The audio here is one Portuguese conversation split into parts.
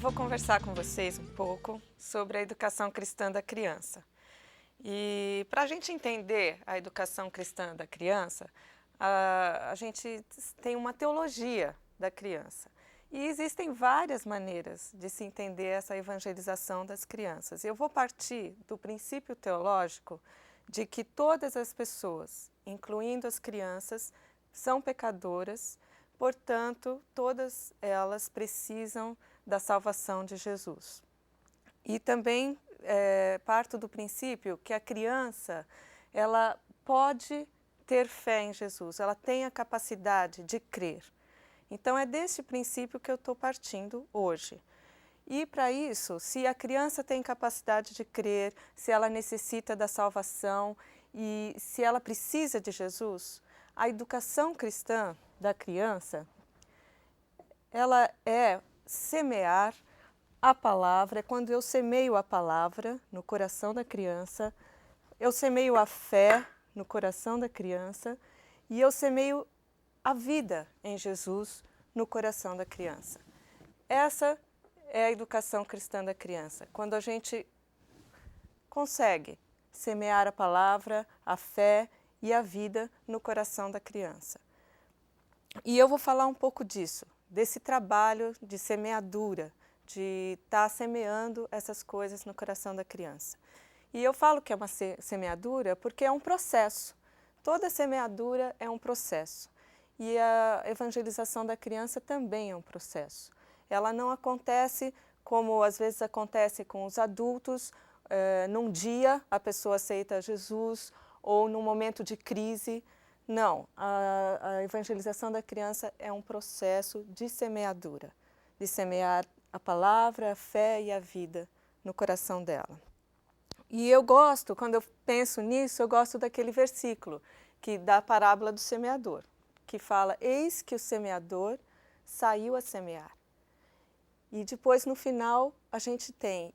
vou conversar com vocês um pouco sobre a educação cristã da criança. E para a gente entender a educação cristã da criança, a gente tem uma teologia da criança. E existem várias maneiras de se entender essa evangelização das crianças. Eu vou partir do princípio teológico de que todas as pessoas, incluindo as crianças, são pecadoras, portanto, todas elas precisam da salvação de Jesus. E também parto do princípio que a criança, ela pode ter fé em Jesus, ela tem a capacidade de crer. Então é desse princípio que eu estou partindo hoje. E para isso, se a criança tem capacidade de crer, se ela necessita da salvação e se ela precisa de Jesus, a educação cristã da criança, ela é semear a palavra. Quando eu semeio a palavra no coração da criança, eu semeio a fé no coração da criança e eu semeio a vida em Jesus no coração da criança. Essa é a educação cristã da criança. Quando a gente consegue semear a palavra, a fé e a vida no coração da criança. E eu vou falar um pouco disso, desse trabalho de semeadura, de estar semeando essas coisas no coração da criança. E eu falo que é uma semeadura porque é um processo. Toda semeadura é um processo. E a evangelização da criança também é um processo. Ela não acontece como às vezes acontece com os adultos, num dia a pessoa aceita Jesus ou num momento de crise. Não, a evangelização da criança é um processo de semeadura, de semear a palavra, a fé e a vida no coração dela. E eu gosto, quando eu penso nisso, eu gosto daquele versículo da parábola do semeador, que fala: eis que o semeador saiu a semear. E depois, no final, a gente tem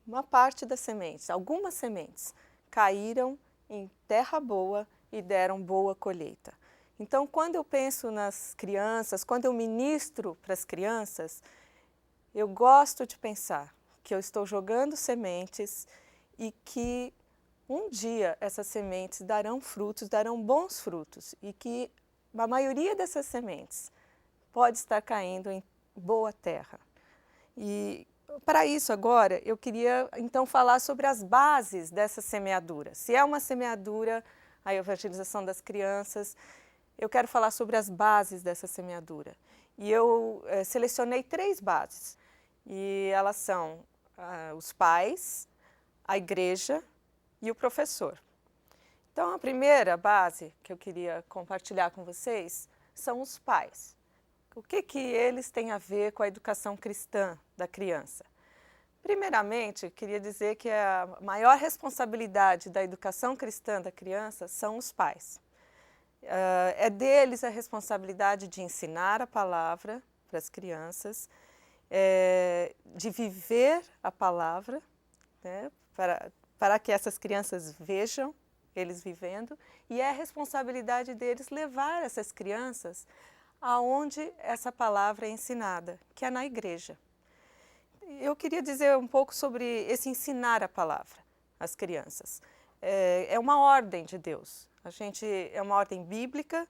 uma parte das sementes, algumas sementes, caíram em terra boa e deram boa colheita. Então, quando eu penso nas crianças, quando eu ministro para as crianças, eu gosto de pensar que eu estou jogando sementes e que um dia essas sementes darão frutos, darão bons frutos, e que a maioria dessas sementes pode estar caindo em boa terra. E para isso agora eu queria então falar sobre as bases dessa semeadura. Se é uma semeadura, a evangelização das crianças, eu quero falar sobre as bases dessa semeadura. E eu selecionei 3 bases. E elas são os pais, a igreja e o professor. Então a primeira base que eu queria compartilhar com vocês são os pais. O que eles têm a ver com a educação cristã da criança? Primeiramente, eu queria dizer que a maior responsabilidade da educação cristã da criança são os pais. É deles a responsabilidade de ensinar a palavra para as crianças, de viver a palavra, né, para que essas crianças vejam eles vivendo, e é a responsabilidade deles levar essas crianças aonde essa palavra é ensinada, que é na igreja. Eu queria dizer um pouco sobre esse ensinar a palavra às crianças. É uma ordem de Deus. É uma ordem bíblica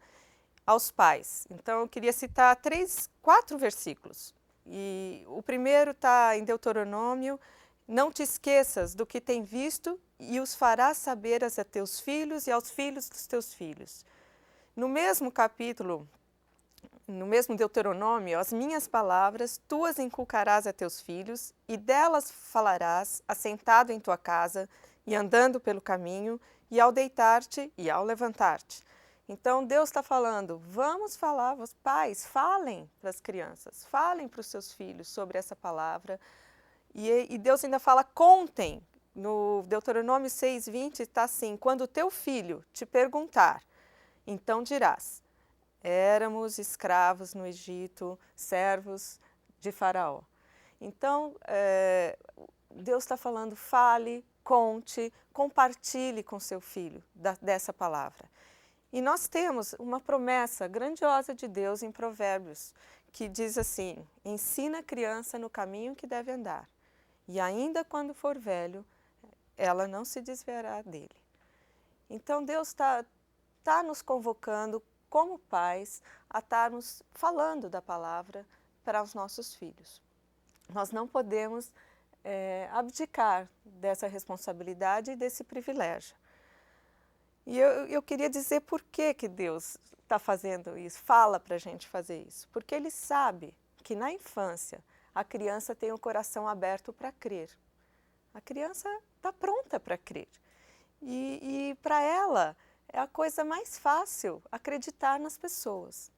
aos pais. Então eu queria citar 4 versículos. E o primeiro está em Deuteronômio: não te esqueças do que tem visto e os farás saber a teus filhos e aos filhos dos teus filhos. No mesmo capítulo, no mesmo Deuteronômio: as minhas palavras tu as inculcarás a teus filhos e delas falarás assentado em tua casa e andando pelo caminho e ao deitar-te e ao levantar-te. Então Deus está falando, vamos falar, os pais, falem para as crianças, falem para os seus filhos sobre essa palavra. E Deus ainda fala, contem. No Deuteronômio 6:20 está assim: quando o teu filho te perguntar, então dirás: éramos escravos no Egito, servos de Faraó. Então, Deus está falando, fale, conte, compartilhe com seu filho dessa palavra. E nós temos uma promessa grandiosa de Deus em Provérbios, que diz assim: ensina a criança no caminho que deve andar, e ainda quando for velho, ela não se desviará dele. Então Deus está nos convocando como pais a estar nos falando da palavra para os nossos filhos. Nós não podemos abdicar dessa responsabilidade e desse privilégio. E eu queria dizer por que Deus está fazendo isso, fala para a gente fazer isso. Porque Ele sabe que na infância a criança tem o coração aberto para crer. A criança está pronta para crer. E para ela é a coisa mais fácil acreditar nas pessoas.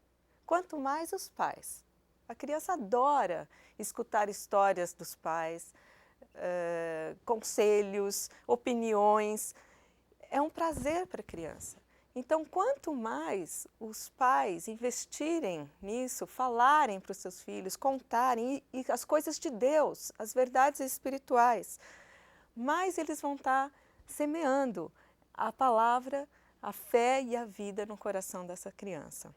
Quanto mais os pais. A criança adora escutar histórias dos pais, conselhos, opiniões. É um prazer para a criança. Então, quanto mais os pais investirem nisso, falarem para os seus filhos, contarem e as coisas de Deus, as verdades espirituais, mais eles vão estar semeando a palavra, a fé e a vida no coração dessa criança.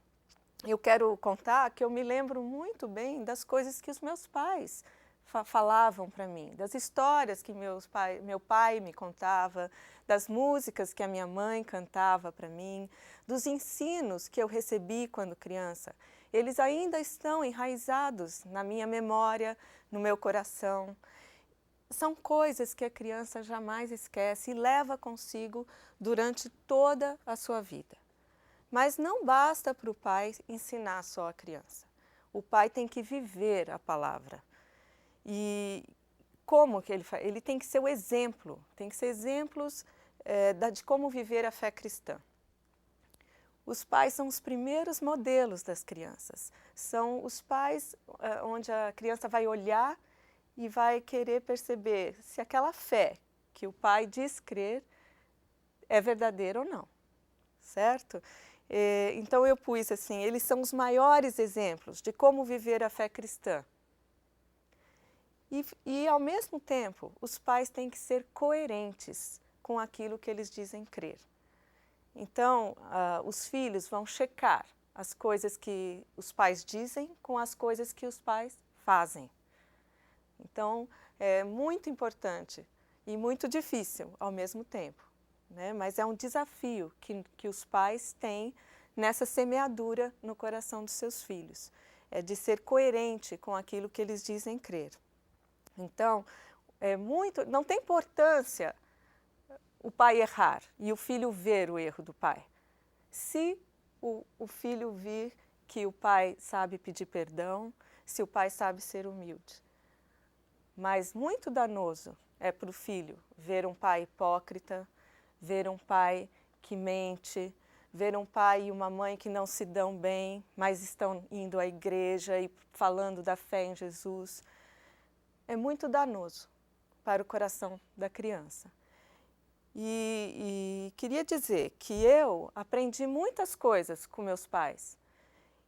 Eu quero contar que eu me lembro muito bem das coisas que os meus pais falavam para mim, das histórias que meu pai me contava, das músicas que a minha mãe cantava para mim, dos ensinos que eu recebi quando criança. Eles ainda estão enraizados na minha memória, no meu coração. São coisas que a criança jamais esquece e leva consigo durante toda a sua vida. Mas não basta para o pai ensinar só a criança. O pai tem que viver a palavra. E como que ele faz? Ele tem que ser o exemplo, tem que ser exemplos de como viver a fé cristã. Os pais são os primeiros modelos das crianças. São os pais onde a criança vai olhar e vai querer perceber se aquela fé que o pai diz crer é verdadeira ou não, certo? Então eu pus assim, eles são os maiores exemplos de como viver a fé cristã. E ao mesmo tempo, os pais têm que ser coerentes com aquilo que eles dizem crer. Então, os filhos vão checar as coisas que os pais dizem com as coisas que os pais fazem. Então, é muito importante e muito difícil ao mesmo tempo, né? Mas é um desafio que os pais têm nessa semeadura no coração dos seus filhos, é de ser coerente com aquilo que eles dizem crer. Então, não tem importância o pai errar e o filho ver o erro do pai. Se o filho vir que o pai sabe pedir perdão, se o pai sabe ser humilde. Mas muito danoso é para o filho ver um pai hipócrita, ver um pai que mente, ver um pai e uma mãe que não se dão bem, mas estão indo à igreja e falando da fé em Jesus. É muito danoso para o coração da criança. E queria dizer que eu aprendi muitas coisas com meus pais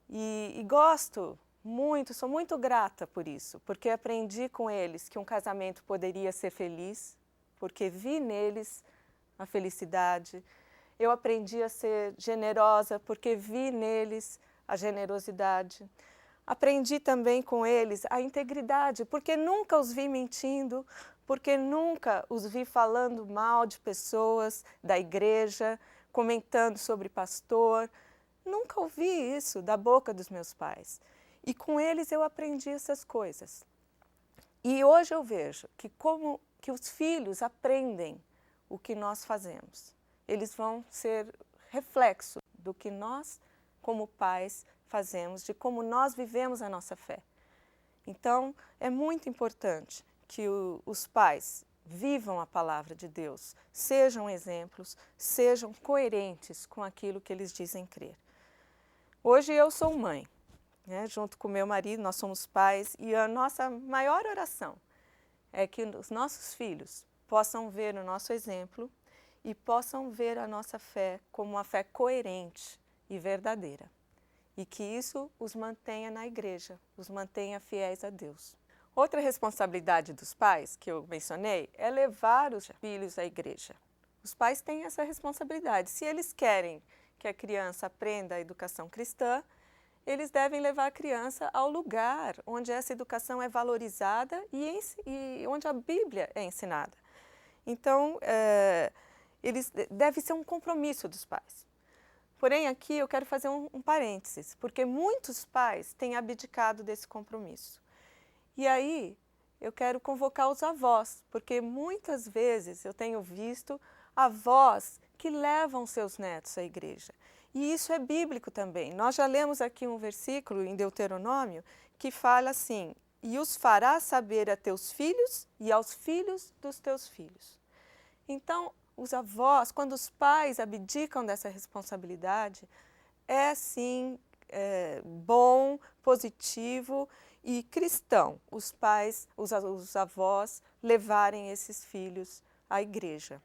e gosto muito, sou muito grata por isso, porque aprendi com eles que um casamento poderia ser feliz, porque vi neles a felicidade. Eu aprendi a ser generosa, porque vi neles a generosidade. Aprendi também com eles a integridade, porque nunca os vi mentindo, porque nunca os vi falando mal de pessoas da igreja, comentando sobre pastor. Nunca ouvi isso da boca dos meus pais. E com eles eu aprendi essas coisas. E hoje eu vejo que como que os filhos aprendem o que nós fazemos. Eles vão ser reflexo do que nós, como pais, fazemos, de como nós vivemos a nossa fé. Então, é muito importante que os pais vivam a palavra de Deus, sejam exemplos, sejam coerentes com aquilo que eles dizem crer. Hoje eu sou mãe, né? Junto com meu marido, nós somos pais, e a nossa maior oração é que os nossos filhos possam ver o nosso exemplo e possam ver a nossa fé como uma fé coerente e verdadeira. E que isso os mantenha na igreja, os mantenha fiéis a Deus. Outra responsabilidade dos pais, que eu mencionei, é levar os filhos à igreja. Os pais têm essa responsabilidade. Se eles querem que a criança aprenda a educação cristã, eles devem levar a criança ao lugar onde essa educação é valorizada e onde a Bíblia é ensinada. Então, deve ser um compromisso dos pais. Porém, aqui eu quero fazer um parênteses, porque muitos pais têm abdicado desse compromisso. E aí, eu quero convocar os avós, porque muitas vezes eu tenho visto avós que levam seus netos à igreja. E isso é bíblico também. Nós já lemos aqui um versículo em Deuteronômio que fala assim: e os farás saber a teus filhos e aos filhos dos teus filhos. Então, os avós, quando os pais abdicam dessa responsabilidade, é sim bom, positivo e cristão os pais, os avós levarem esses filhos à igreja.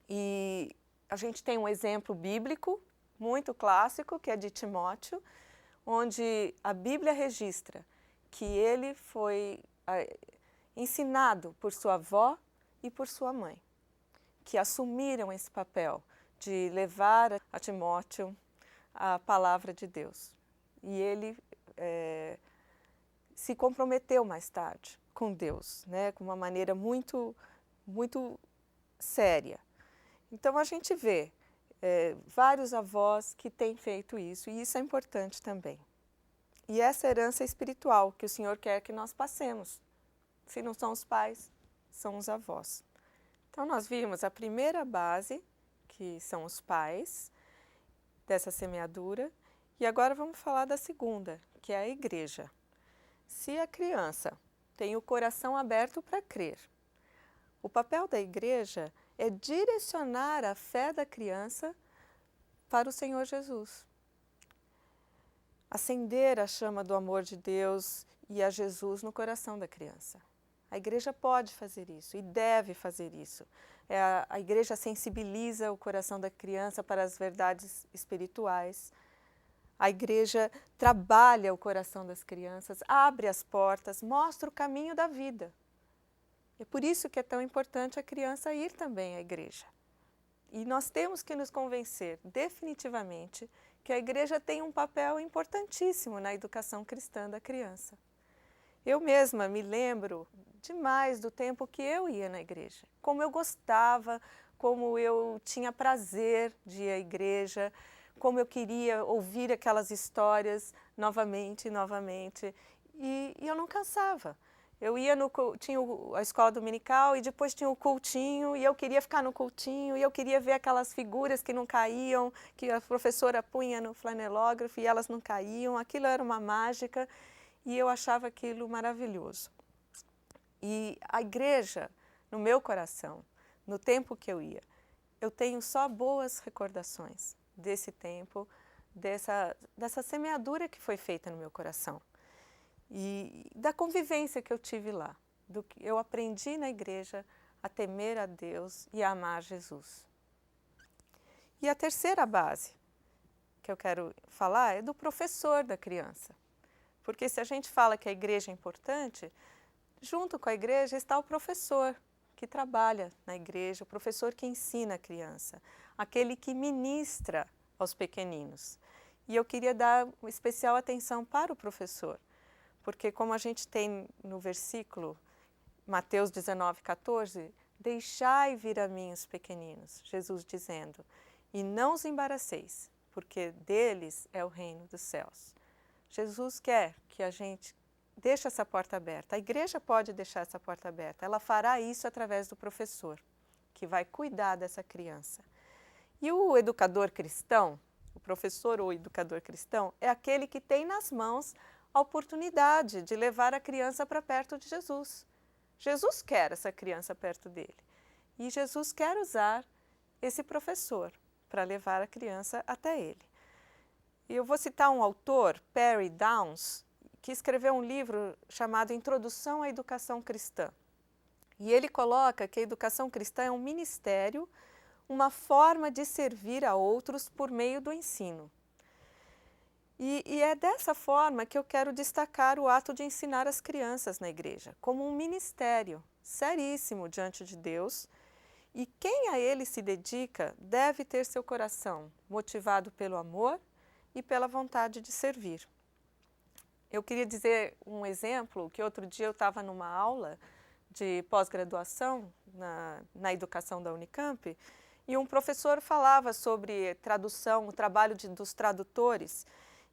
E a gente tem um exemplo bíblico muito clássico, que é de Timóteo, onde a Bíblia registra que ele foi ensinado por sua avó e por sua mãe, que assumiram esse papel de levar a Timóteo a palavra de Deus. E ele se comprometeu mais tarde com Deus, né, com uma maneira muito, muito séria. Então a gente vê vários avós que têm feito isso, e isso é importante também. E essa herança espiritual que o Senhor quer que nós passemos. Se não são os pais, são os avós. Então nós vimos a primeira base, que são os pais, dessa semeadura, e agora vamos falar da segunda, que é a igreja. Se a criança tem o coração aberto para crer, o papel da igreja é direcionar a fé da criança para o Senhor Jesus. Acender a chama do amor de Deus e a Jesus no coração da criança. A igreja pode fazer isso e deve fazer isso. A igreja sensibiliza o coração da criança para as verdades espirituais. A igreja trabalha o coração das crianças, abre as portas, mostra o caminho da vida. É por isso que é tão importante a criança ir também à igreja. E nós temos que nos convencer definitivamente que a igreja tem um papel importantíssimo na educação cristã da criança. Eu mesma me lembro demais do tempo que eu ia na igreja, como eu gostava, como eu tinha prazer de ir à igreja, como eu queria ouvir aquelas histórias novamente e novamente, e eu não cansava. Eu ia tinha a escola dominical e depois tinha o cultinho, e eu queria ficar no cultinho, e eu queria ver aquelas figuras que não caíam, que a professora punha no flanelógrafo e elas não caíam, aquilo era uma mágica, e eu achava aquilo maravilhoso. E a igreja, no meu coração, no tempo que eu ia, eu tenho só boas recordações desse tempo, dessa semeadura que foi feita no meu coração. E da convivência que eu tive lá, do que eu aprendi na igreja a temer a Deus e a amar Jesus. E a terceira base que eu quero falar é do professor da criança. Porque se a gente fala que a igreja é importante, junto com a igreja está o professor que trabalha na igreja, o professor que ensina a criança, aquele que ministra aos pequeninos. E eu queria dar especial atenção para o professor. Porque como a gente tem no versículo Mateus 19:14, deixai vir a mim os pequeninos, Jesus dizendo, e não os embaraceis, porque deles é o reino dos céus. Jesus quer que a gente deixe essa porta aberta. A igreja pode deixar essa porta aberta. Ela fará isso através do professor, que vai cuidar dessa criança. E o educador cristão, o professor ou educador cristão, é aquele que tem nas mãos a oportunidade de levar a criança para perto de Jesus. Jesus quer essa criança perto dele. E Jesus quer usar esse professor para levar a criança até ele. E eu vou citar um autor, Perry Downs, que escreveu um livro chamado Introdução à Educação Cristã. E ele coloca que a educação cristã é um ministério, uma forma de servir a outros por meio do ensino. E é dessa forma que eu quero destacar o ato de ensinar as crianças na igreja, como um ministério seríssimo diante de Deus, e quem a ele se dedica deve ter seu coração motivado pelo amor e pela vontade de servir. Eu queria dizer um exemplo, que outro dia eu estava numa aula de pós-graduação na educação da Unicamp, e um professor falava sobre tradução, o trabalho dos tradutores,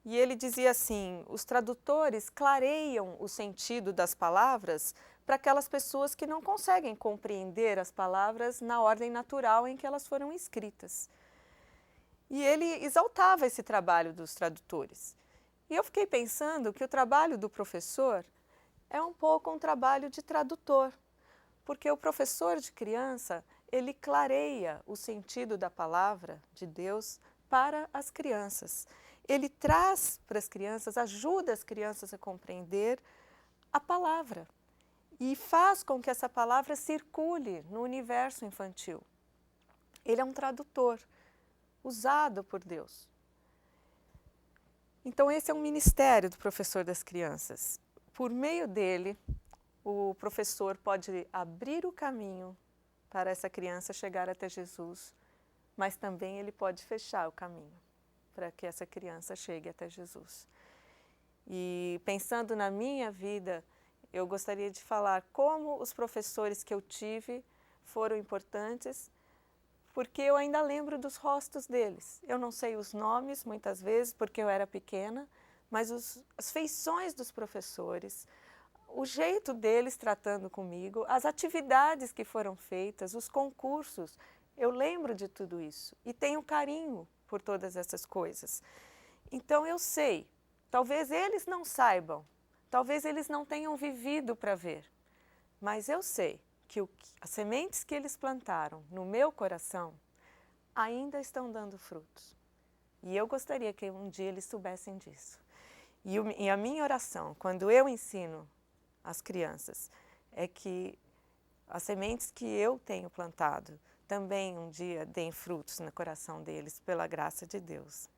e ele dizia assim, os tradutores clareiam o sentido das palavras para aquelas pessoas que não conseguem compreender as palavras na ordem natural em que elas foram escritas. E ele exaltava esse trabalho dos tradutores. E eu fiquei pensando que o trabalho do professor é um pouco um trabalho de tradutor, porque o professor de criança, ele clareia o sentido da palavra de Deus para as crianças. Ele traz para as crianças, ajuda as crianças a compreender a palavra e faz com que essa palavra circule no universo infantil. Ele é um tradutor usado por Deus. Então esse é um ministério do professor das crianças. Por meio dele, o professor pode abrir o caminho para essa criança chegar até Jesus, mas também ele pode fechar o caminho para que essa criança chegue até Jesus. E pensando na minha vida, eu gostaria de falar como os professores que eu tive foram importantes, porque eu ainda lembro dos rostos deles. Eu não sei os nomes, muitas vezes, porque eu era pequena, mas as feições dos professores, o jeito deles tratando comigo, as atividades que foram feitas, os concursos, eu lembro de tudo isso e tenho carinho por todas essas coisas. Então eu sei, talvez eles não saibam, talvez eles não tenham vivido para ver, mas eu sei que as sementes que eles plantaram no meu coração ainda estão dando frutos. E eu gostaria que um dia eles soubessem disso. E a minha oração, quando eu ensino as crianças, é que as sementes que eu tenho plantado também um dia deem frutos no coração deles, pela graça de Deus.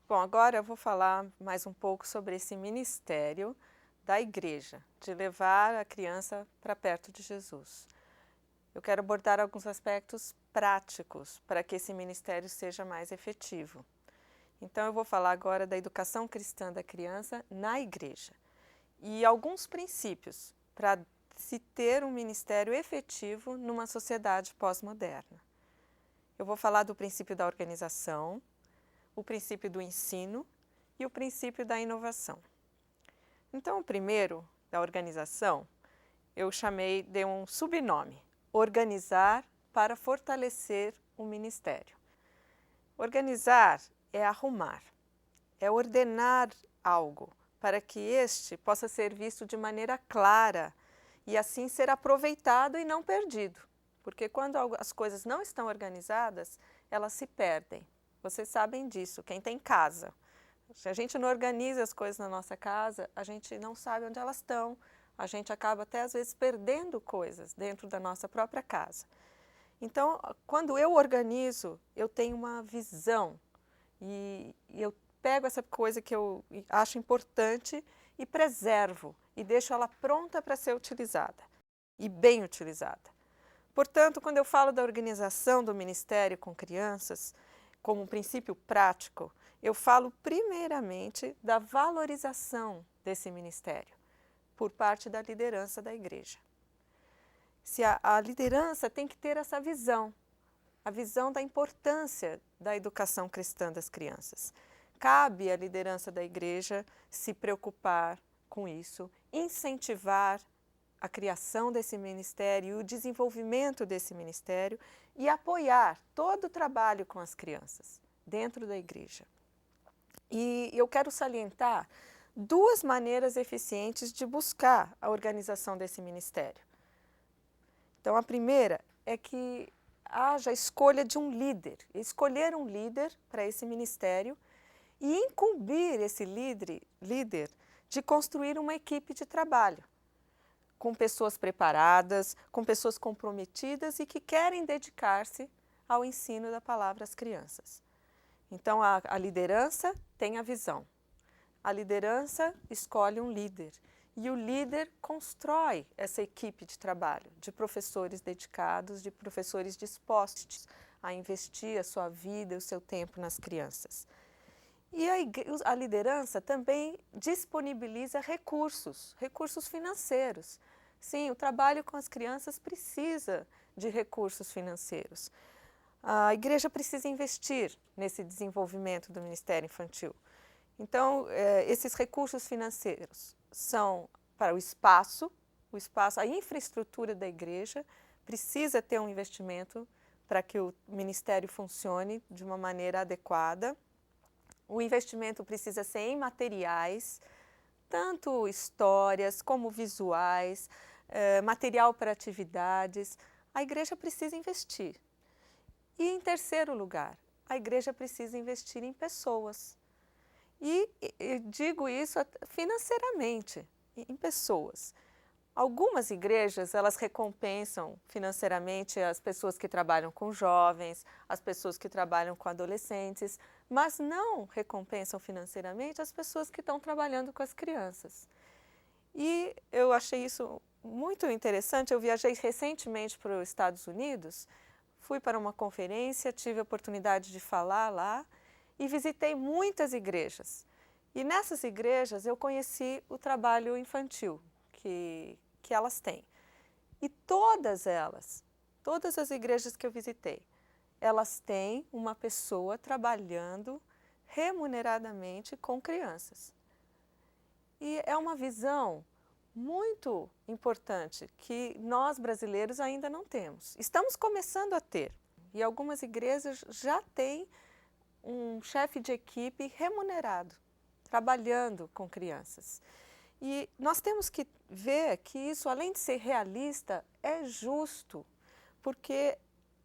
Bom, agora eu vou falar mais um pouco sobre esse ministério da igreja, de levar a criança para perto de Jesus. Eu quero abordar alguns aspectos práticos para que esse ministério seja mais efetivo. Então eu vou falar agora da educação cristã da criança na igreja e alguns princípios para se ter um ministério efetivo numa sociedade pós-moderna. Eu vou falar do princípio da organização, o princípio do ensino e o princípio da inovação. Então, o primeiro, da organização, eu chamei de um subnome, organizar para fortalecer o ministério. Organizar é arrumar, é ordenar algo para que este possa ser visto de maneira clara e assim ser aproveitado e não perdido. Porque quando as coisas não estão organizadas, elas se perdem. Vocês sabem disso, quem tem casa. Se a gente não organiza as coisas na nossa casa, a gente não sabe onde elas estão. A gente acaba até às vezes perdendo coisas dentro da nossa própria casa. Então, quando eu organizo, eu tenho uma visão e eu pego essa coisa que eu acho importante e preservo e deixo ela pronta para ser utilizada e bem utilizada. Portanto, quando eu falo da organização do ministério com crianças, como um princípio prático, eu falo primeiramente da valorização desse ministério por parte da liderança da igreja. Se a liderança tem que ter essa visão, a visão da importância da educação cristã das crianças. Cabe à liderança da igreja se preocupar com isso, incentivar a criação desse ministério e o desenvolvimento desse ministério e apoiar todo o trabalho com as crianças dentro da igreja. E eu quero salientar duas maneiras eficientes de buscar a organização desse ministério. Então, a primeira é que haja a escolha de um líder, escolher um líder para esse ministério e incumbir esse líder de construir uma equipe de trabalho, com pessoas preparadas, com pessoas comprometidas e que querem dedicar-se ao ensino da palavra às crianças. Então, a liderança tem a visão. A liderança escolhe um líder e o líder constrói essa equipe de trabalho, de professores dedicados, de professores dispostos a investir a sua vida e o seu tempo nas crianças. E a liderança também disponibiliza recursos financeiros. Sim, o trabalho com as crianças precisa de recursos financeiros. A igreja precisa investir nesse desenvolvimento do Ministério Infantil. Então, esses recursos financeiros são para o espaço, a infraestrutura da igreja precisa ter um investimento para que o ministério funcione de uma maneira adequada. O investimento precisa ser em materiais, tanto histórias como visuais, material para atividades. A igreja precisa investir. E, em terceiro lugar, a igreja precisa investir em pessoas. E digo isso financeiramente, em pessoas. Algumas igrejas, elas recompensam financeiramente as pessoas que trabalham com jovens, as pessoas que trabalham com adolescentes, mas não recompensam financeiramente as pessoas que estão trabalhando com as crianças. E eu achei isso muito interessante. Eu viajei recentemente para os Estados Unidos, fui para uma conferência, tive a oportunidade de falar lá e visitei muitas igrejas. E nessas igrejas eu conheci o trabalho infantil que elas têm. E todas as igrejas que eu visitei, elas têm uma pessoa trabalhando remuneradamente com crianças. E é uma visão muito importante que nós brasileiros ainda não temos. Estamos começando a ter. E algumas igrejas já têm um chefe de equipe remunerado, trabalhando com crianças. E nós temos que ver que isso, além de ser realista, é justo, porque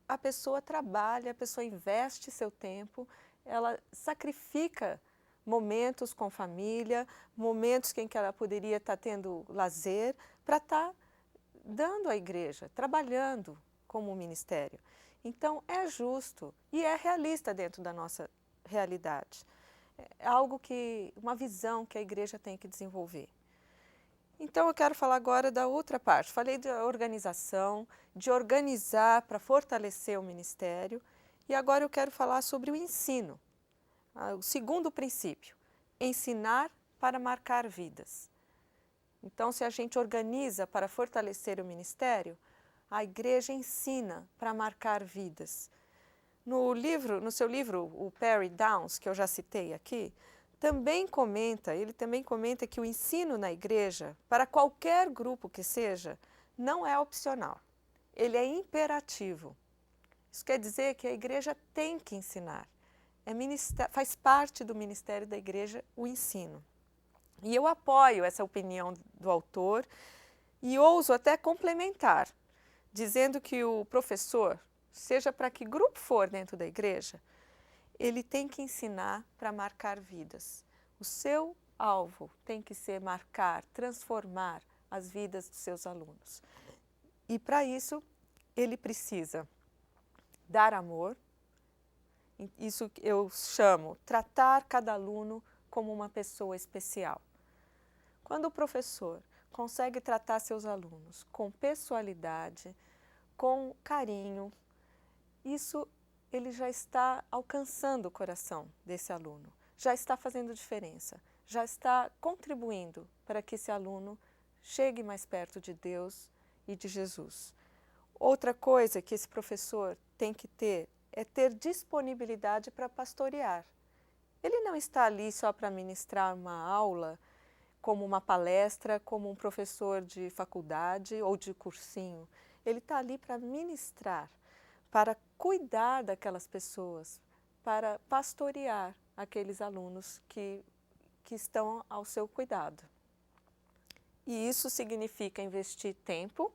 a pessoa trabalha, a pessoa investe seu tempo, ela sacrifica momentos com família, momentos em que ela poderia estar tendo lazer, para estar dando à igreja, trabalhando como ministério. Então, é justo e é realista dentro da nossa realidade. É algo uma visão que a igreja tem que desenvolver. Então, eu quero falar agora da outra parte. Falei da organização, de organizar para fortalecer o ministério, e agora eu quero falar sobre o ensino. O segundo princípio, ensinar para marcar vidas. Então, se a gente organiza para fortalecer o ministério, a igreja ensina para marcar vidas. No seu livro, o Perry Downs, que eu já citei aqui, ele também comenta que o ensino na igreja, para qualquer grupo que seja, não é opcional. Ele é imperativo. Isso quer dizer que a igreja tem que ensinar. Faz parte do ministério da igreja o ensino. E eu apoio essa opinião do autor e ouso até complementar, dizendo que o professor, seja para que grupo for dentro da igreja, ele tem que ensinar para marcar vidas. O seu alvo tem que ser marcar, transformar as vidas dos seus alunos. E para isso, ele precisa dar amor. Isso eu chamo tratar cada aluno como uma pessoa especial. Quando o professor consegue tratar seus alunos com pessoalidade, com carinho, isso ele já está alcançando o coração desse aluno, já está fazendo diferença, já está contribuindo para que esse aluno chegue mais perto de Deus e de Jesus. Outra coisa que esse professor tem que ter é ter disponibilidade para pastorear. Ele não está ali só para ministrar uma aula, como uma palestra, como um professor de faculdade ou de cursinho. Ele está ali para ministrar, para cuidar daquelas pessoas, para pastorear aqueles alunos que estão ao seu cuidado. E isso significa investir tempo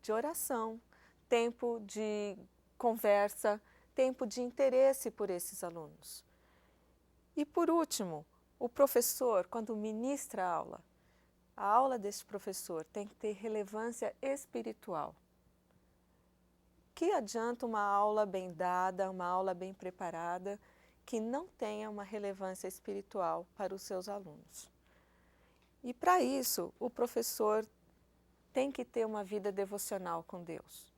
de oração, tempo de conversa, tempo de interesse por esses alunos. E por último, o professor, quando ministra a aula desse professor tem que ter relevância espiritual. Que adianta uma aula bem dada, uma aula bem preparada, que não tenha uma relevância espiritual para os seus alunos? E para isso, o professor tem que ter uma vida devocional com Deus.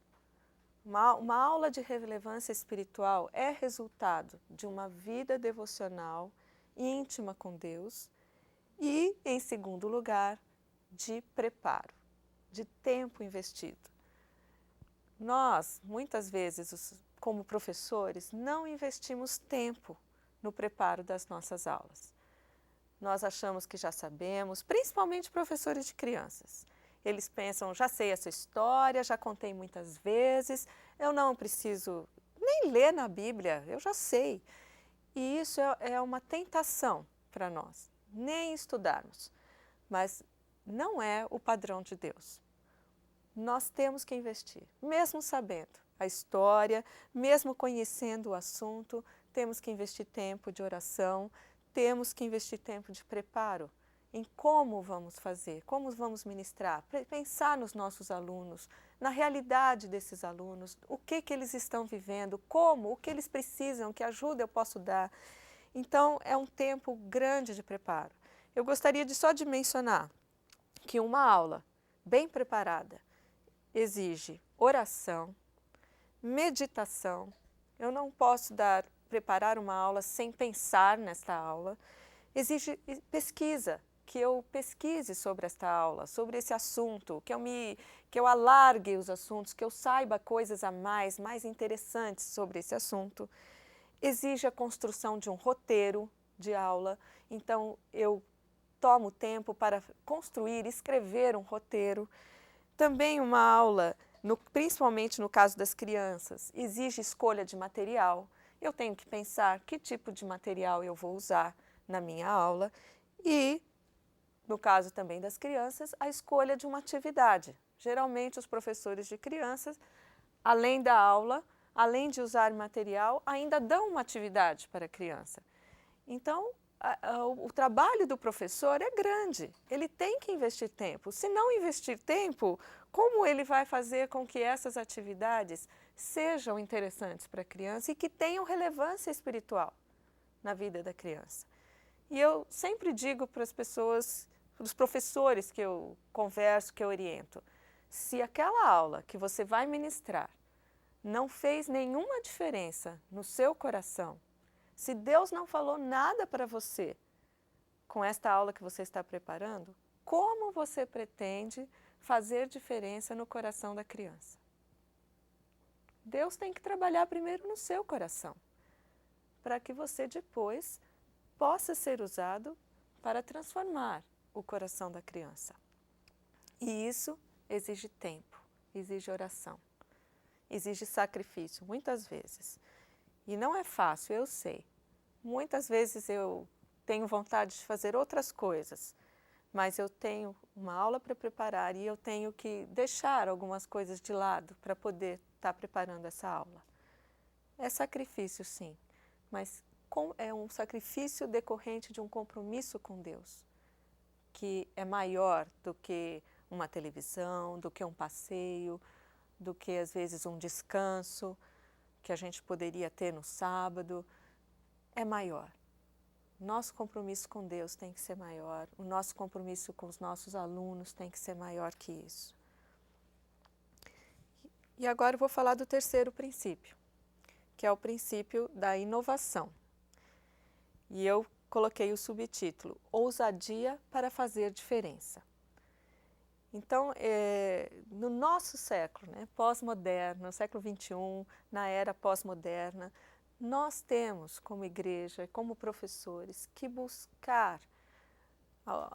Uma aula de relevância espiritual é resultado de uma vida devocional íntima com Deus e, em segundo lugar, de preparo, de tempo investido. Nós, muitas vezes, como professores, não investimos tempo no preparo das nossas aulas. Nós achamos que já sabemos, principalmente professores de crianças. Eles pensam, já sei essa história, já contei muitas vezes, eu não preciso nem ler na Bíblia, eu já sei. E isso é uma tentação para nós, nem estudarmos. Mas não é o padrão de Deus. Nós temos que investir, mesmo sabendo a história, mesmo conhecendo o assunto, temos que investir tempo de oração, temos que investir tempo de preparo em como vamos fazer, como vamos ministrar, pensar nos nossos alunos, na realidade desses alunos, o que eles estão vivendo, como, o que eles precisam, que ajuda eu posso dar. Então, é um tempo grande de preparo. Eu gostaria só de mencionar que uma aula bem preparada exige oração, meditação. Eu não posso preparar uma aula sem pensar nesta aula. Exige pesquisa, que eu pesquise sobre esta aula, sobre esse assunto, que eu alargue os assuntos, que eu saiba coisas a mais interessantes sobre esse assunto. Exige a construção de um roteiro de aula, então eu tomo tempo para construir, escrever um roteiro. Também uma aula, principalmente no caso das crianças, exige escolha de material. Eu tenho que pensar que tipo de material eu vou usar na minha aula e, no caso também das crianças, a escolha de uma atividade. Geralmente os professores de crianças, além da aula, além de usar material, ainda dão uma atividade para a criança. Então, o trabalho do professor é grande, ele tem que investir tempo. Se não investir tempo, como ele vai fazer com que essas atividades sejam interessantes para a criança e que tenham relevância espiritual na vida da criança? E eu sempre digo para as pessoas, para os professores que eu converso, que eu oriento, se aquela aula que você vai ministrar não fez nenhuma diferença no seu coração, se Deus não falou nada para você com esta aula que você está preparando, como você pretende fazer diferença no coração da criança? Deus tem que trabalhar primeiro no seu coração, para que você depois possa ser usado para transformar o coração da criança. E isso exige tempo, exige oração, exige sacrifício, muitas vezes. E não é fácil, eu sei. Muitas vezes eu tenho vontade de fazer outras coisas, mas eu tenho uma aula para preparar e eu tenho que deixar algumas coisas de lado para poder estar preparando essa aula. É sacrifício, sim, mas é um sacrifício decorrente de um compromisso com Deus, que é maior do que uma televisão, do que um passeio, do que às vezes um descanso que a gente poderia ter no sábado. É maior. Nosso compromisso com Deus tem que ser maior, o nosso compromisso com os nossos alunos tem que ser maior que isso. E agora eu vou falar do terceiro princípio, que é o princípio da inovação. E eu coloquei o subtítulo, ousadia para fazer diferença. Então, no nosso século, pós-moderno, no século XXI, na era pós-moderna, nós temos, como igreja, como professores, que buscar,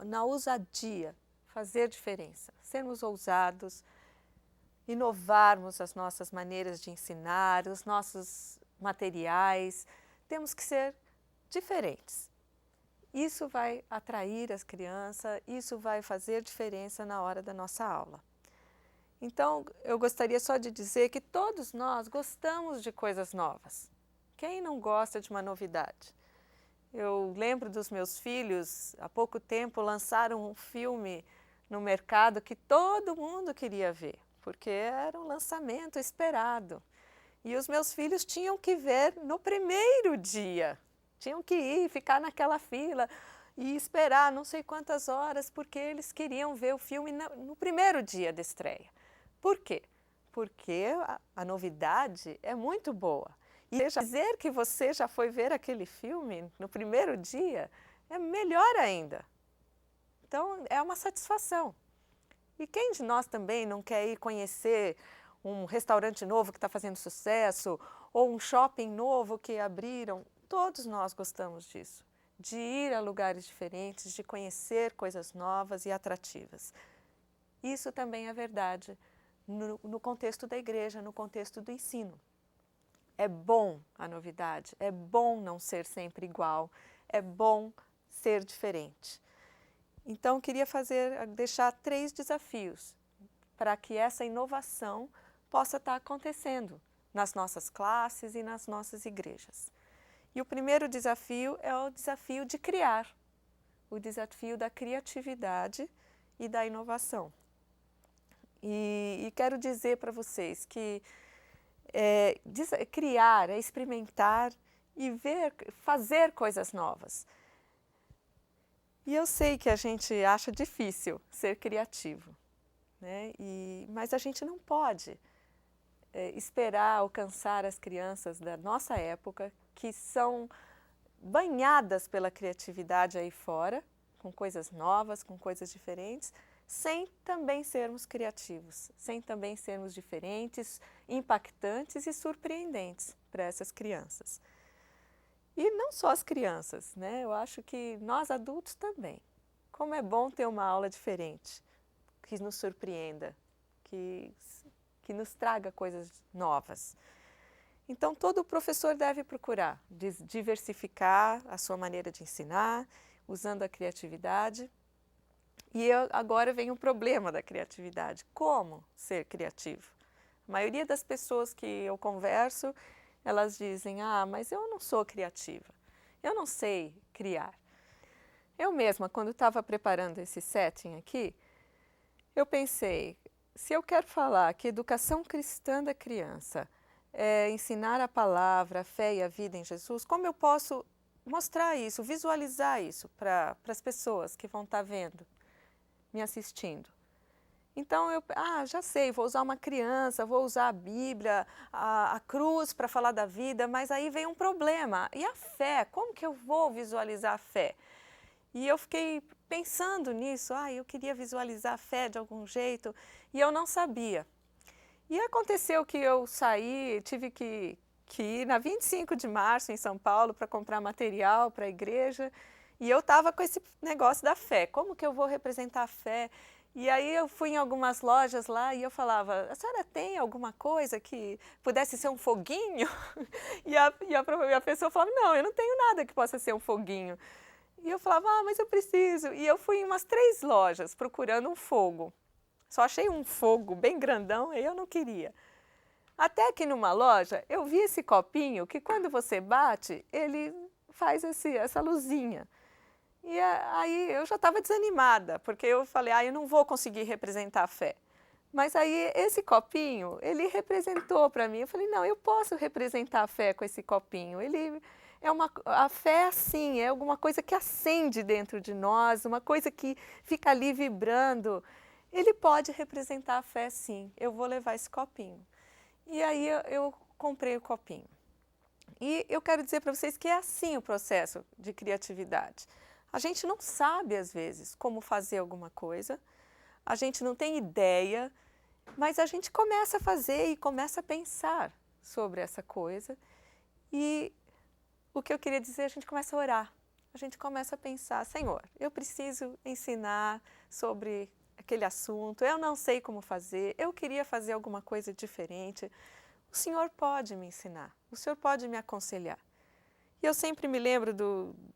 na ousadia, fazer diferença, sermos ousados, inovarmos as nossas maneiras de ensinar, os nossos materiais, temos que ser diferentes. Isso vai atrair as crianças, isso vai fazer diferença na hora da nossa aula. Então, eu gostaria só de dizer que todos nós gostamos de coisas novas. Quem não gosta de uma novidade? Eu lembro dos meus filhos, há pouco tempo lançaram um filme no mercado que todo mundo queria ver, porque era um lançamento esperado. E os meus filhos tinham que ver no primeiro dia. Tinham que ir, ficar naquela fila e esperar não sei quantas horas, porque eles queriam ver o filme no primeiro dia da estreia. Por quê? Porque a novidade é muito boa. E dizer que você já foi ver aquele filme no primeiro dia é melhor ainda. Então, é uma satisfação. E quem de nós também não quer ir conhecer um restaurante novo que está fazendo sucesso, ou um shopping novo que abriram? Todos nós gostamos disso, de ir a lugares diferentes, de conhecer coisas novas e atrativas. Isso também é verdade no contexto da igreja, no contexto do ensino. É bom a novidade, é bom não ser sempre igual, é bom ser diferente. Então, queria deixar 3 desafios para que essa inovação possa estar acontecendo nas nossas classes e nas nossas igrejas. E o primeiro desafio é o desafio de criar, o desafio da criatividade e da inovação. E quero dizer para vocês que criar é experimentar e fazer coisas novas. E eu sei que a gente acha difícil ser criativo, né? Mas a gente não pode esperar alcançar as crianças da nossa época, que são banhadas pela criatividade aí fora, com coisas novas, com coisas diferentes, sem também sermos criativos, sem também sermos diferentes, impactantes e surpreendentes para essas crianças. E não só as crianças, né? Eu acho que nós adultos também. Como é bom ter uma aula diferente, que nos surpreenda, que nos traga coisas novas. Então, todo professor deve procurar diversificar a sua maneira de ensinar, usando a criatividade. E agora vem o problema da criatividade. Como ser criativo? A maioria das pessoas que eu converso, elas dizem, mas eu não sou criativa, eu não sei criar. Eu mesma, quando estava preparando esse setting aqui, eu pensei, se eu quero falar que educação cristã da criança é ensinar a palavra, a fé e a vida em Jesus, como eu posso mostrar isso, visualizar isso para as pessoas que vão estar vendo, me assistindo? Então, já sei, vou usar uma criança, vou usar a Bíblia, a cruz para falar da vida, mas aí vem um problema. E a fé? Como que eu vou visualizar a fé? E eu fiquei pensando nisso, eu queria visualizar a fé de algum jeito, e eu não sabia. E aconteceu que eu saí, tive que ir na 25 de março em São Paulo para comprar material para a igreja, e eu estava com esse negócio da fé, como que eu vou representar a fé? E aí eu fui em algumas lojas lá e eu falava, a senhora tem alguma coisa que pudesse ser um foguinho? E a pessoa falava, não, eu não tenho nada que possa ser um foguinho. E eu falava, mas eu preciso. E eu fui em umas 3 lojas procurando um fogo. Só achei um fogo bem grandão e eu não queria. Até que numa loja eu vi esse copinho que quando você bate, ele faz essa luzinha. E aí eu já estava desanimada, porque eu falei, eu não vou conseguir representar a fé. Mas aí esse copinho, ele representou para mim. Eu falei, não, eu posso representar a fé com esse copinho. A fé, assim, é alguma coisa que acende dentro de nós, uma coisa que fica ali vibrando. Ele pode representar a fé, sim. Eu vou levar esse copinho. E aí eu comprei o copinho. E eu quero dizer para vocês que é assim o processo de criatividade. A gente não sabe, às vezes, como fazer alguma coisa, a gente não tem ideia, mas a gente começa a fazer e começa a pensar sobre essa coisa. E o que eu queria dizer, a gente começa a orar, a gente começa a pensar, Senhor, eu preciso ensinar sobre aquele assunto, eu não sei como fazer, eu queria fazer alguma coisa diferente. O Senhor pode me ensinar, o Senhor pode me aconselhar. E eu sempre me lembro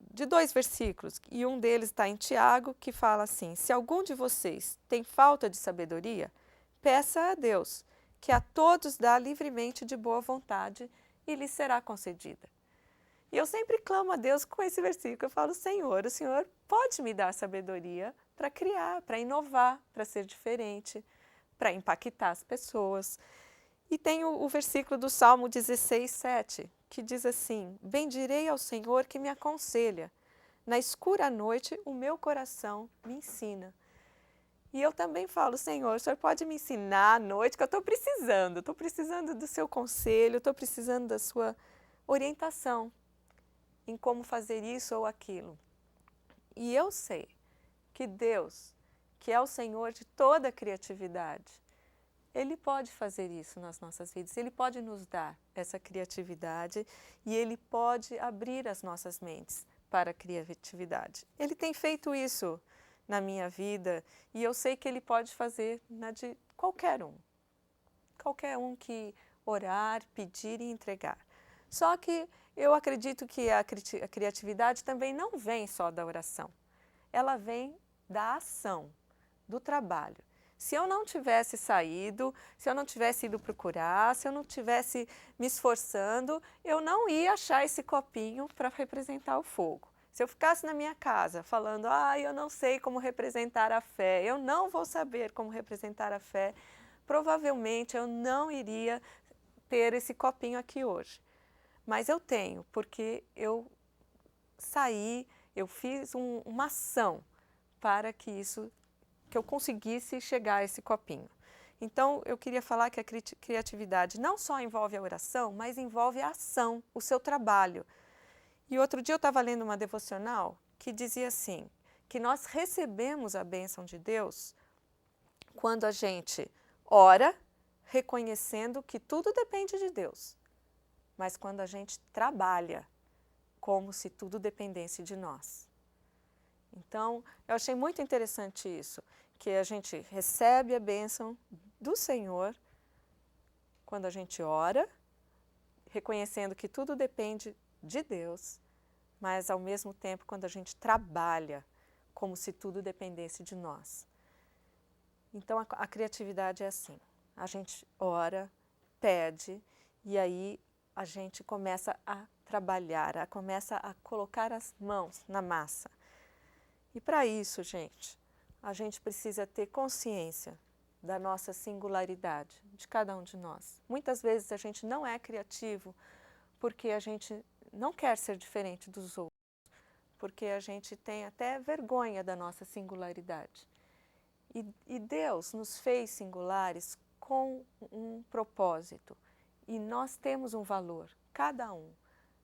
de 2 versículos, e um deles está em Tiago, que fala assim, se algum de vocês tem falta de sabedoria, peça a Deus, que a todos dá livremente de boa vontade e lhe será concedida. E eu sempre clamo a Deus com esse versículo, eu falo, Senhor, o Senhor pode me dar sabedoria para criar, para inovar, para ser diferente, para impactar as pessoas. E tem o versículo do Salmo 16, 7, que diz assim, bendirei ao Senhor que me aconselha, na escura noite o meu coração me ensina. E eu também falo, Senhor, o Senhor pode me ensinar à noite, que eu estou precisando do seu conselho, estou precisando da sua orientação em como fazer isso ou aquilo. E eu sei que Deus, que é o Senhor de toda a criatividade, Ele pode fazer isso nas nossas vidas, Ele pode nos dar essa criatividade e Ele pode abrir as nossas mentes para a criatividade. Ele tem feito isso na minha vida e eu sei que Ele pode fazer na de qualquer um que orar, pedir e entregar. Só que eu acredito que a criatividade também não vem só da oração, ela vem da ação, do trabalho. Se eu não tivesse saído, se eu não tivesse ido procurar, se eu não tivesse me esforçando, eu não ia achar esse copinho para representar o fogo. Se eu ficasse na minha casa falando, eu não sei como representar a fé, eu não vou saber como representar a fé, provavelmente eu não iria ter esse copinho aqui hoje. Mas eu tenho, porque eu saí, eu fiz uma ação para que eu conseguisse chegar a esse copinho. Então, eu queria falar que a criatividade não só envolve a oração, mas envolve a ação, o seu trabalho. E outro dia eu estava lendo uma devocional que dizia assim, que nós recebemos a bênção de Deus quando a gente ora, reconhecendo que tudo depende de Deus, mas quando a gente trabalha como se tudo dependesse de nós. Então, eu achei muito interessante isso, que a gente recebe a bênção do Senhor quando a gente ora, reconhecendo que tudo depende de Deus, mas ao mesmo tempo quando a gente trabalha como se tudo dependesse de nós. Então, a criatividade é assim, a gente ora, pede, e aí a gente começa a trabalhar, começa a colocar as mãos na massa. E para isso, gente, a gente precisa ter consciência da nossa singularidade, de cada um de nós. Muitas vezes a gente não é criativo porque a gente não quer ser diferente dos outros, porque a gente tem até vergonha da nossa singularidade. E Deus nos fez singulares com um propósito. E nós temos um valor, cada um,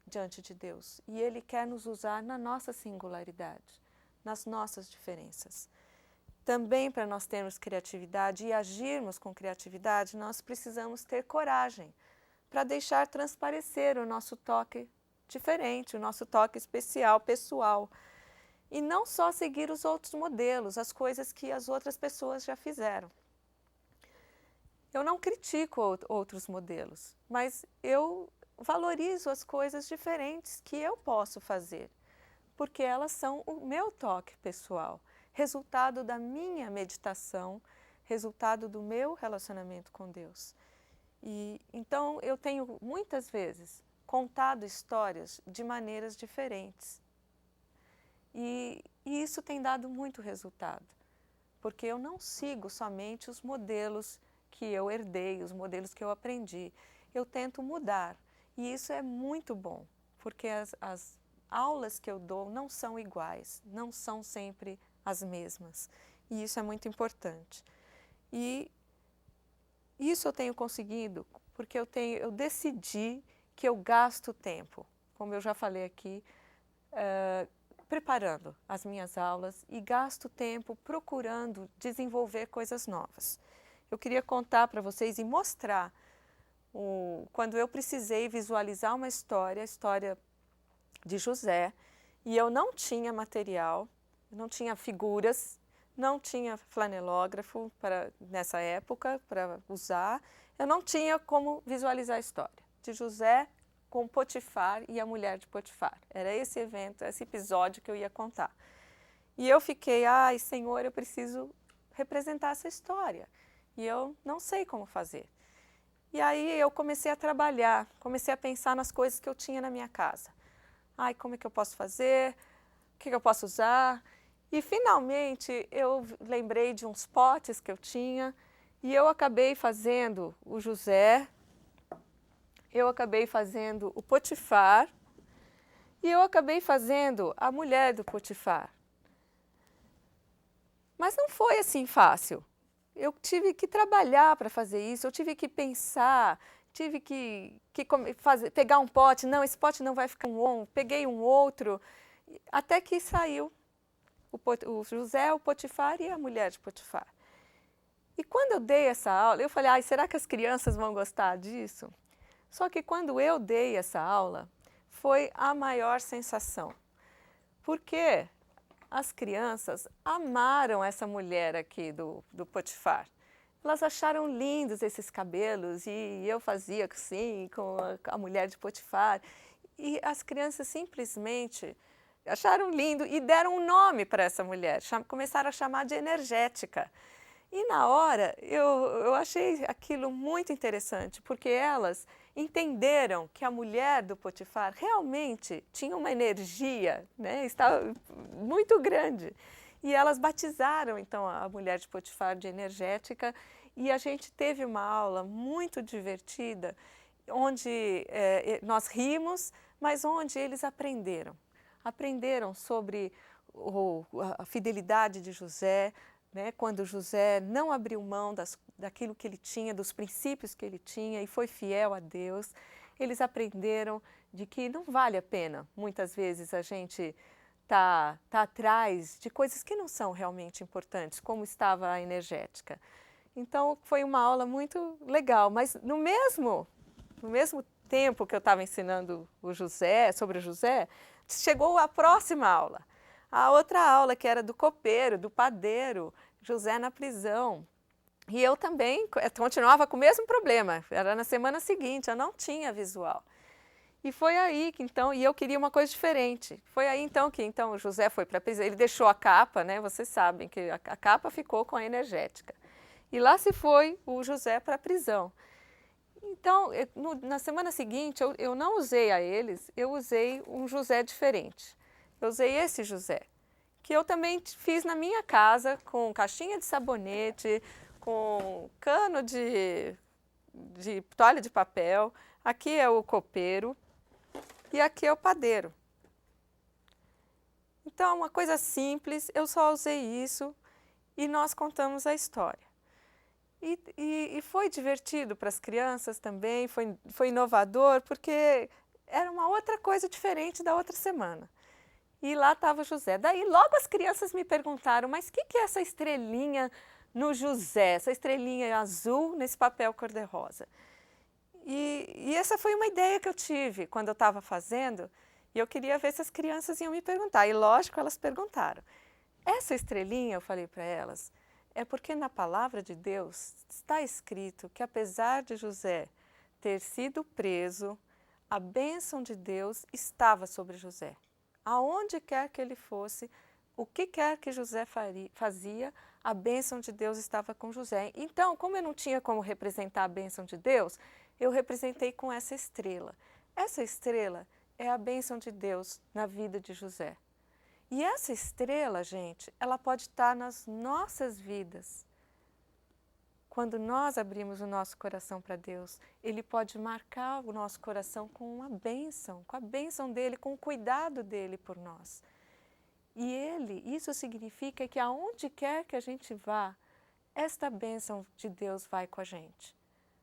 diante de Deus. E Ele quer nos usar na nossa singularidade, nas nossas diferenças. Também para nós termos criatividade e agirmos com criatividade, nós precisamos ter coragem para deixar transparecer o nosso toque diferente, o nosso toque especial, pessoal. E não só seguir os outros modelos, as coisas que as outras pessoas já fizeram. Eu não critico outros modelos, mas eu valorizo as coisas diferentes que eu posso fazer, porque elas são o meu toque pessoal, resultado da minha meditação, resultado do meu relacionamento com Deus. E então eu tenho muitas vezes contado histórias de maneiras diferentes. E isso tem dado muito resultado, porque eu não sigo somente os modelos que eu herdei, os modelos que eu aprendi. Eu tento mudar e isso é muito bom, porque as aulas que eu dou não são iguais, não são sempre as mesmas. E isso é muito importante. E isso eu tenho conseguido porque eu decidi que eu gasto tempo, como eu já falei aqui, preparando as minhas aulas e gasto tempo procurando desenvolver coisas novas. Eu queria contar para vocês e mostrar quando eu precisei visualizar uma história, a história de José, e eu não tinha material, não tinha figuras, não tinha flanelógrafo nessa época para usar, eu não tinha como visualizar a história de José com Potifar e a mulher de Potifar. Era esse evento, esse episódio que eu ia contar. E eu fiquei, Senhor, eu preciso representar essa história. E eu não sei como fazer. E aí eu comecei a trabalhar, comecei a pensar nas coisas que eu tinha na minha casa. Como é que eu posso fazer? O que eu posso usar? E finalmente eu lembrei de uns potes que eu tinha e eu acabei fazendo o José, eu acabei fazendo o Potifar e eu acabei fazendo a mulher do Potifar. Mas não foi assim fácil. Eu tive que trabalhar para fazer isso, eu tive que pensar, tive que pegar um pote, não, esse pote não vai ficar bom, peguei um outro, até que saiu o José, o Potifar e a mulher de Potifar. E quando eu dei essa aula, eu falei, será que as crianças vão gostar disso? Só que quando eu dei essa aula, foi a maior sensação, porque as crianças amaram essa mulher aqui do Potifar. Elas acharam lindos esses cabelos e eu fazia assim com a mulher de Potifar. E as crianças simplesmente acharam lindo e deram um nome para essa mulher, começaram a chamar de energética. E na hora eu achei aquilo muito interessante, porque elas entenderam que a mulher do Potifar realmente tinha uma energia, né, estava muito grande. E elas batizaram então a mulher de Potifar de energética e a gente teve uma aula muito divertida, onde nós rimos, mas onde eles aprenderam. Aprenderam sobre a fidelidade de José, né, quando José não abriu mão daquilo que ele tinha, dos princípios que ele tinha e foi fiel a Deus. Eles aprenderam de que não vale a pena, muitas vezes, a gente tá atrás de coisas que não são realmente importantes, como estava a energética. Então, foi uma aula muito legal, mas no mesmo tempo que eu estava ensinando sobre o José, chegou a próxima aula. A outra aula, que era do copeiro, do padeiro, José na prisão. E eu também continuava com o mesmo problema, era na semana seguinte, eu não tinha visual. E foi aí que então, e eu queria uma coisa diferente. Foi aí então que o José foi para a prisão, ele deixou a capa, né? Vocês sabem que a capa ficou com a energética. E lá se foi o José para a prisão. Então, na semana seguinte, eu não usei a eles, eu usei um José diferente. Eu usei esse José, que eu também fiz na minha casa, com caixinha de sabonete, com cano de toalha de papel. Aqui é o copeiro e aqui é o padeiro. Então, uma coisa simples, eu só usei isso e nós contamos a história. E foi divertido para as crianças também, foi inovador, porque era uma outra coisa diferente da outra semana. E lá estava José. Daí logo as crianças me perguntaram, mas o que é essa estrelinha no José, essa estrelinha azul nesse papel cor-de-rosa? E essa foi uma ideia que eu tive quando eu estava fazendo, e eu queria ver se as crianças iam me perguntar. E lógico, elas perguntaram. Essa estrelinha, eu falei para elas, é porque na palavra de Deus está escrito que apesar de José ter sido preso, a bênção de Deus estava sobre José. Aonde quer que ele fosse, o que quer que José fazia, a bênção de Deus estava com José. Então, como eu não tinha como representar a bênção de Deus, eu representei com essa estrela. Essa estrela é a bênção de Deus na vida de José. E essa estrela, gente, ela pode estar nas nossas vidas. Quando nós abrimos o nosso coração para Deus, Ele pode marcar o nosso coração com uma bênção, com a bênção dEle, com o cuidado dEle por nós. E isso significa que aonde quer que a gente vá, esta bênção de Deus vai com a gente.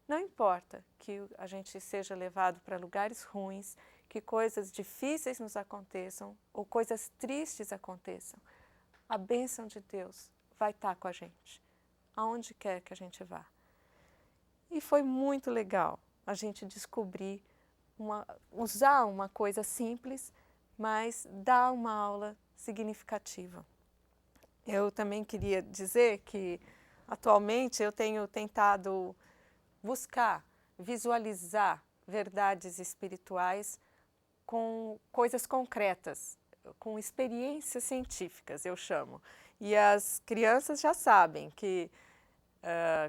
Não importa que a gente seja levado para lugares ruins, que coisas difíceis nos aconteçam ou coisas tristes aconteçam, a bênção de Deus vai estar com a gente, aonde quer que a gente vá. E foi muito legal a gente descobrir, usar uma coisa simples, mas dar uma aula significativa. Eu também queria dizer que atualmente eu tenho tentado buscar, visualizar verdades espirituais com coisas concretas, com experiências científicas, eu chamo. E as crianças já sabem que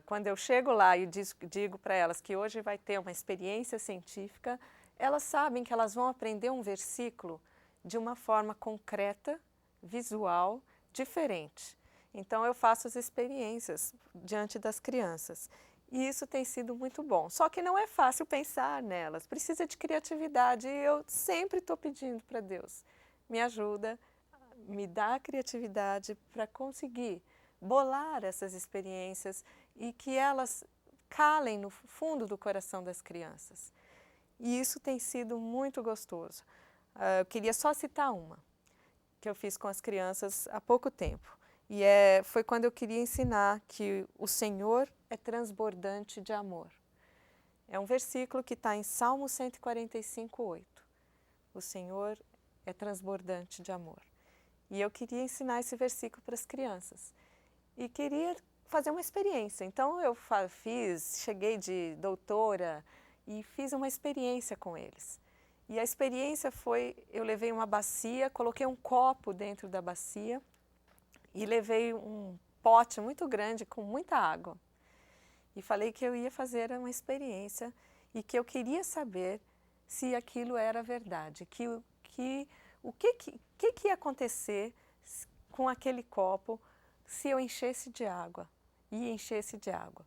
quando eu chego lá e digo para elas que hoje vai ter uma experiência científica, elas sabem que elas vão aprender um versículo de uma forma concreta, visual, diferente. Então eu faço as experiências diante das crianças. E isso tem sido muito bom. Só que não é fácil pensar nelas, precisa de criatividade. E eu sempre estou pedindo para Deus, me ajuda, me dá a criatividade para conseguir bolar essas experiências e que elas calem no fundo do coração das crianças. E isso tem sido muito gostoso. Eu queria só citar uma que eu fiz com as crianças há pouco tempo. E foi quando eu queria ensinar que o Senhor é transbordante de amor. É um versículo que está em Salmo 145, 8. O Senhor é transbordante de amor. E eu queria ensinar esse versículo para as crianças. E queria fazer uma experiência. Então eu cheguei de doutora e fiz uma experiência com eles. E a experiência foi, eu levei uma bacia, coloquei um copo dentro da bacia e levei um pote muito grande com muita água. E falei que eu ia fazer uma experiência e que eu queria saber se aquilo era verdade, o que ia acontecer com aquele copo se eu enchesse de água e enchesse de água.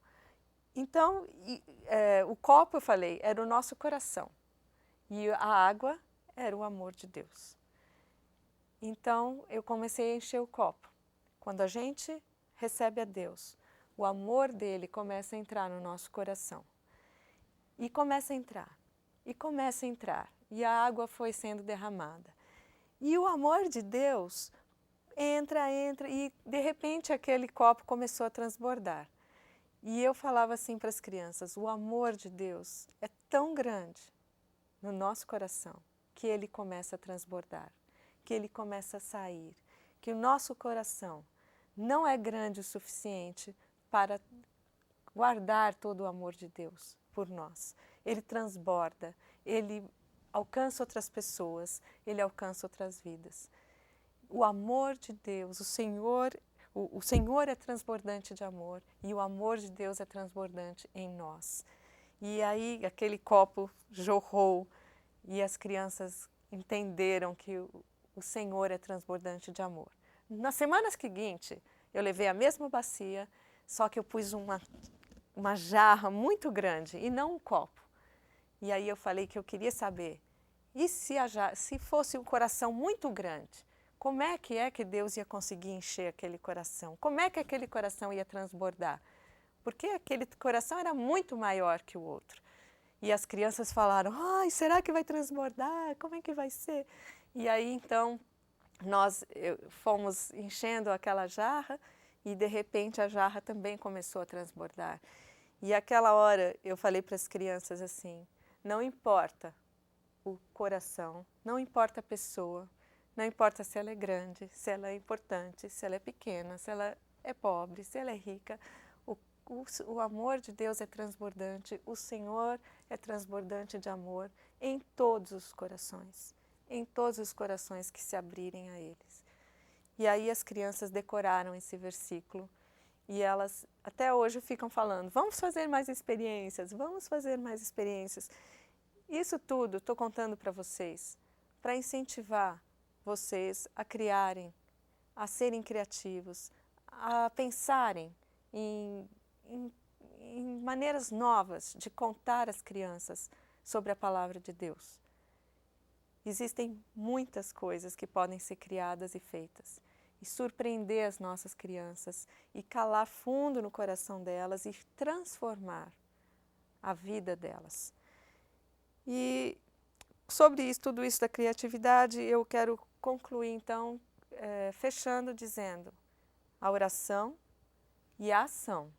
Então, o copo, eu falei, era o nosso coração e a água era o amor de Deus. Então, eu comecei a encher o copo. Quando a gente recebe a Deus, o amor dele começa a entrar no nosso coração. E começa a entrar, e começa a entrar. E a água foi sendo derramada. E o amor de Deus entra, e de repente aquele copo começou a transbordar. E eu falava assim para as crianças, o amor de Deus é tão grande no nosso coração que ele começa a transbordar, que ele começa a sair, que o nosso coração não é grande o suficiente para guardar todo o amor de Deus por nós. Ele transborda, ele alcança outras pessoas, ele alcança outras vidas. O amor de Deus, o Senhor é transbordante de amor e o amor de Deus é transbordante em nós. E aí aquele copo jorrou e as crianças entenderam que o Senhor é transbordante de amor. Na semana seguinte, eu levei a mesma bacia, só que eu pus uma jarra muito grande e não um copo. E aí eu falei que eu queria saber, e se fosse um coração muito grande, como é que Deus ia conseguir encher aquele coração? Como é que aquele coração ia transbordar? Porque aquele coração era muito maior que o outro. E as crianças falaram, ai, será que vai transbordar? Como é que vai ser? E aí então nós fomos enchendo aquela jarra e de repente a jarra também começou a transbordar. E aquela hora eu falei para as crianças assim, não importa o coração, não importa a pessoa, não importa se ela é grande, se ela é importante, se ela é pequena, se ela é pobre, se ela é rica, o amor de Deus é transbordante, o Senhor é transbordante de amor em todos os corações que se abrirem a eles. E aí as crianças decoraram esse versículo e elas até hoje ficam falando, vamos fazer mais experiências, vamos fazer mais experiências. Isso tudo estou contando para vocês, para incentivar vocês a criarem, a serem criativos, a pensarem em maneiras novas de contar às crianças sobre a palavra de Deus. Existem muitas coisas que podem ser criadas e feitas. E surpreender as nossas crianças e calar fundo no coração delas e transformar a vida delas. E sobre isso, tudo isso da criatividade, eu quero concluir então, fechando dizendo, a oração e a ação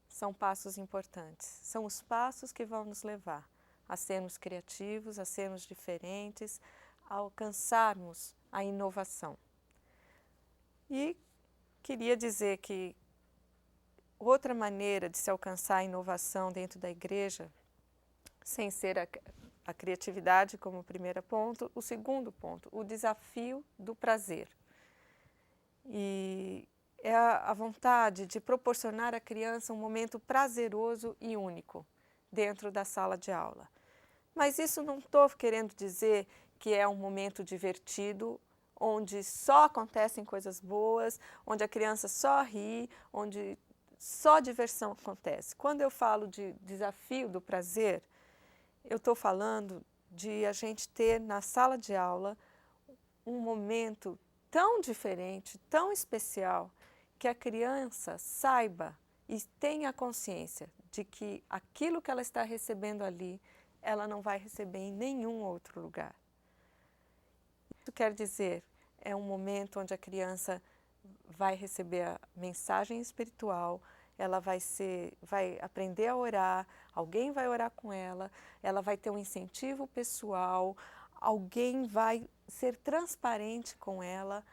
são passos importantes, são os passos que vão nos levar a sermos criativos, a sermos diferentes, a alcançarmos a inovação. E queria dizer que outra maneira de se alcançar a inovação dentro da igreja, sem ser a criatividade como primeiro ponto, o segundo ponto, o desafio do prazer. E é a vontade de proporcionar à criança um momento prazeroso e único dentro da sala de aula. Mas isso não estou querendo dizer que é um momento divertido, onde só acontecem coisas boas, onde a criança só ri, onde só diversão acontece. Quando eu falo de desafio do prazer, eu estou falando de a gente ter na sala de aula um momento tão diferente, tão especial, que a criança saiba e tenha consciência de que aquilo que ela está recebendo ali, ela não vai receber em nenhum outro lugar. Isso quer dizer, é um momento onde a criança vai receber a mensagem espiritual, ela vai aprender a orar, alguém vai orar com ela vai ter um incentivo pessoal, alguém vai ser transparente com ela.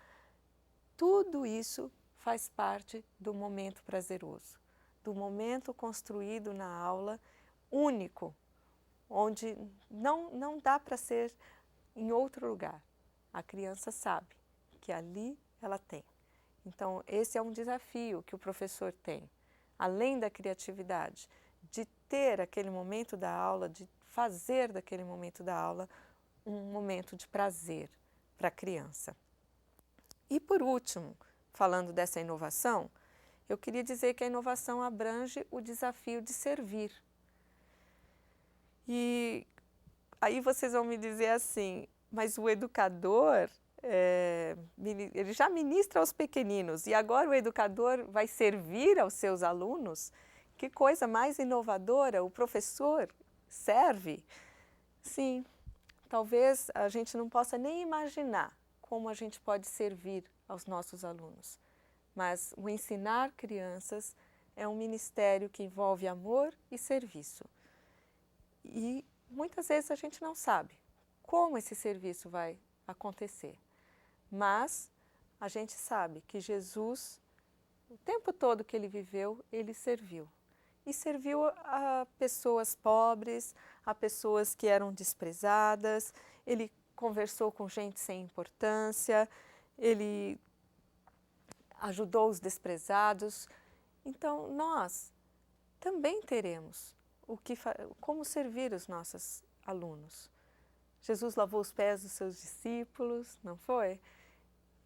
Tudo isso faz parte do momento prazeroso, do momento construído na aula, único, onde não dá para ser em outro lugar. A criança sabe que ali ela tem. Então, esse é um desafio que o professor tem, além da criatividade, de ter aquele momento da aula, de fazer daquele momento da aula um momento de prazer para a criança. E por último, falando dessa inovação, eu queria dizer que a inovação abrange o desafio de servir. E aí vocês vão me dizer assim, mas o educador, ele já ministra aos pequeninos e agora o educador vai servir aos seus alunos? Que coisa mais inovadora, o professor serve? Sim, talvez a gente não possa nem imaginar como a gente pode servir aos nossos alunos. Mas o ensinar crianças é um ministério que envolve amor e serviço. E muitas vezes a gente não sabe como esse serviço vai acontecer. Mas a gente sabe que Jesus, o tempo todo que ele viveu, ele serviu. E serviu a pessoas pobres, a pessoas que eram desprezadas, ele conversou com gente sem importância, ele ajudou os desprezados. Então, nós também teremos como servir os nossos alunos. Jesus lavou os pés dos seus discípulos, não foi?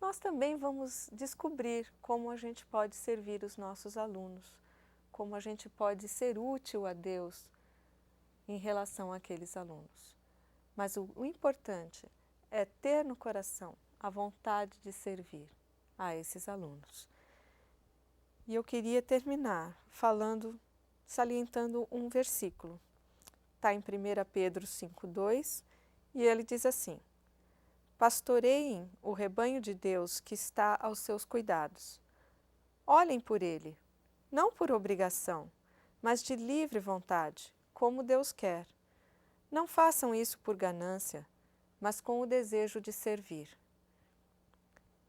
Nós também vamos descobrir como a gente pode servir os nossos alunos, como a gente pode ser útil a Deus em relação àqueles alunos. Mas o importante é ter no coração a vontade de servir a esses alunos. E eu queria terminar salientando um versículo. Está em 1 Pedro 5,2 e ele diz assim: pastoreiem o rebanho de Deus que está aos seus cuidados. Olhem por ele, não por obrigação, mas de livre vontade, como Deus quer. Não façam isso por ganância, mas com o desejo de servir.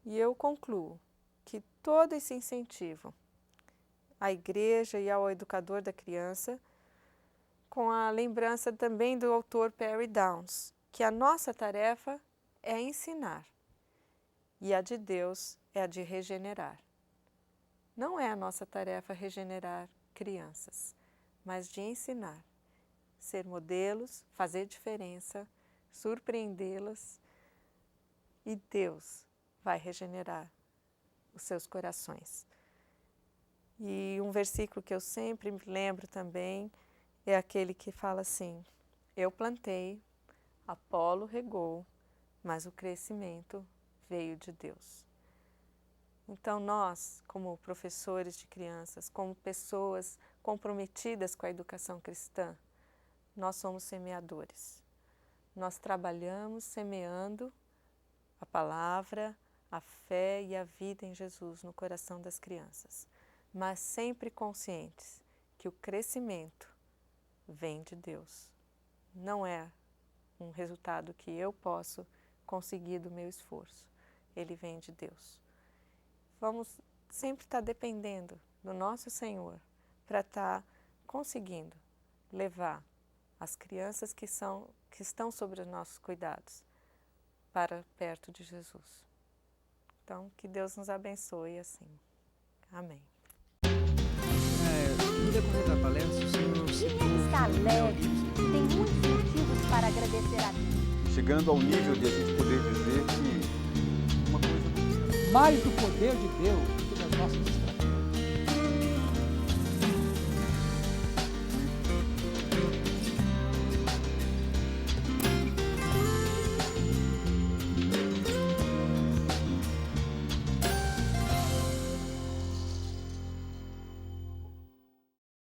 E eu concluo que todo esse incentivo à igreja e ao educador da criança, com a lembrança também do autor Perry Downs, que a nossa tarefa é ensinar e a de Deus é a de regenerar. Não é a nossa tarefa regenerar crianças, mas de ensinar, ser modelos, fazer diferença, surpreendê-las, e Deus vai regenerar os seus corações. E um versículo que eu sempre me lembro também é aquele que fala assim: eu plantei, Apolo regou, mas o crescimento veio de Deus. Então nós, como professores de crianças, como pessoas comprometidas com a educação cristã, nós somos semeadores. Nós trabalhamos semeando a palavra, a fé e a vida em Jesus no coração das crianças, mas sempre conscientes que o crescimento vem de Deus. Não é um resultado que eu posso conseguir do meu esforço. Ele vem de Deus. Vamos sempre estar dependendo do nosso Senhor para estar conseguindo levar as crianças que estão sob os nossos cuidados para perto de Jesus. Então, que Deus nos abençoe assim. Amém. No decorrer da palestra, o senhor Ele está alegre, tem muitos motivos para agradecer a Deus. Chegando ao nível de a gente poder dizer que uma coisa... Mais do poder de Deus do que das nossas